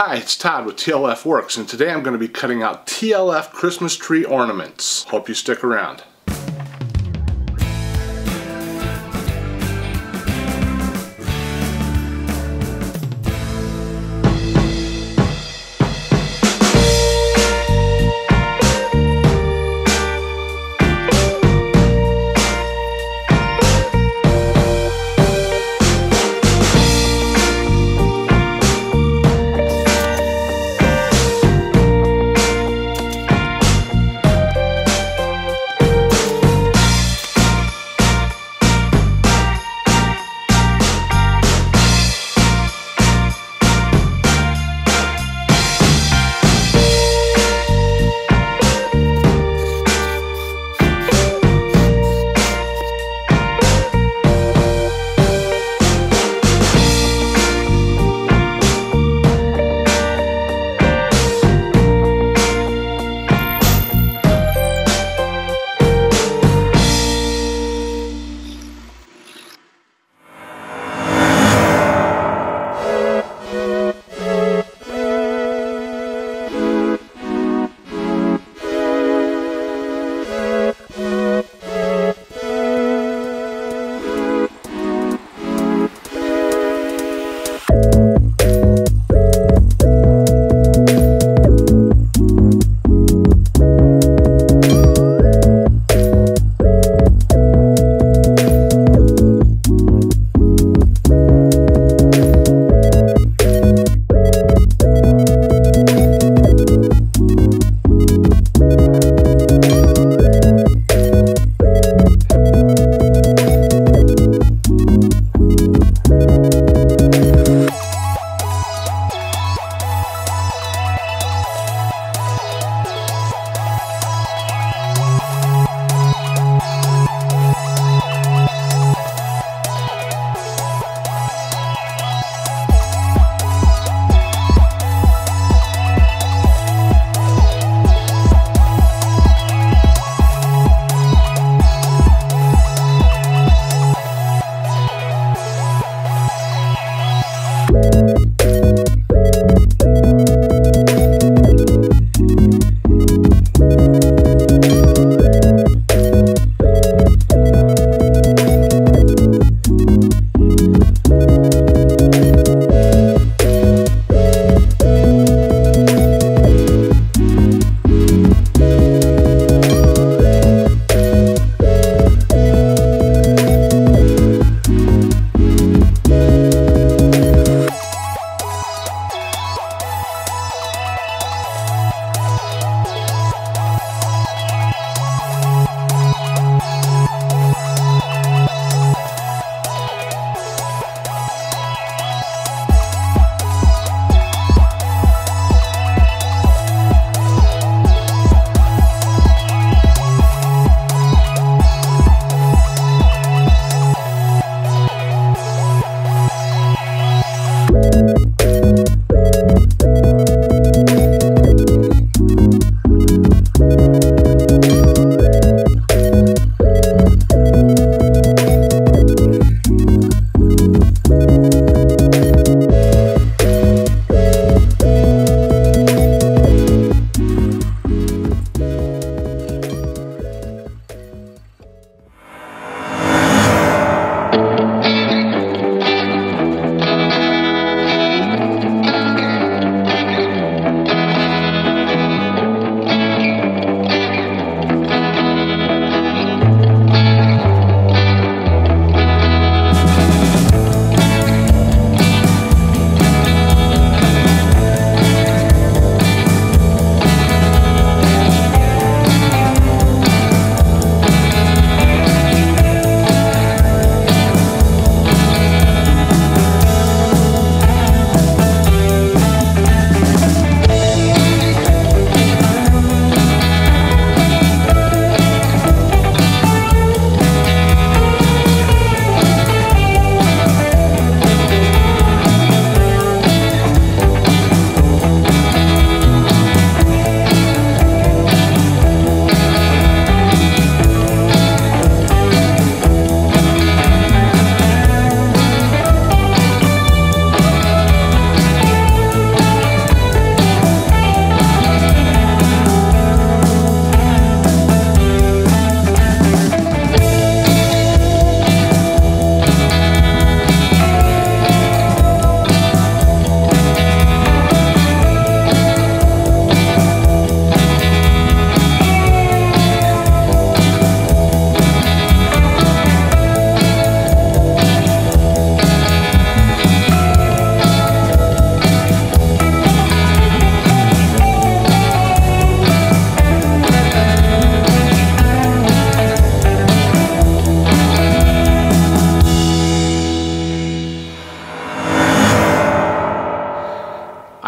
Hi, it's Todd with TLF Works, and today I'm going to be cutting out TLF Christmas tree ornaments. Hope you stick around.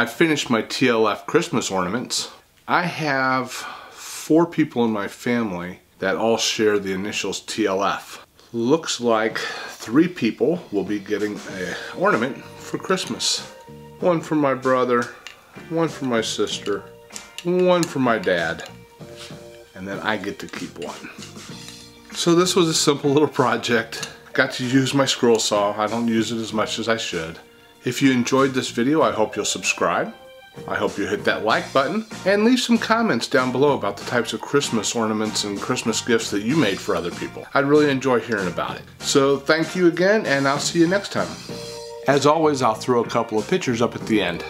I finished my TLF Christmas ornaments. I have 4 people in my family that all share the initials TLF. Looks like 3 people will be getting an ornament for Christmas. 1 for my brother, 1 for my sister, 1 for my dad, and then I get to keep 1. So this was a simple little project. Got to use my scroll saw. I don't use it as much as I should. If you enjoyed this video, I hope you'll subscribe. I hope you hit that like button and leave some comments down below about the types of Christmas ornaments and Christmas gifts that you made for other people. I'd really enjoy hearing about it. So thank you again, and I'll see you next time. As always, I'll throw a couple of pictures up at the end.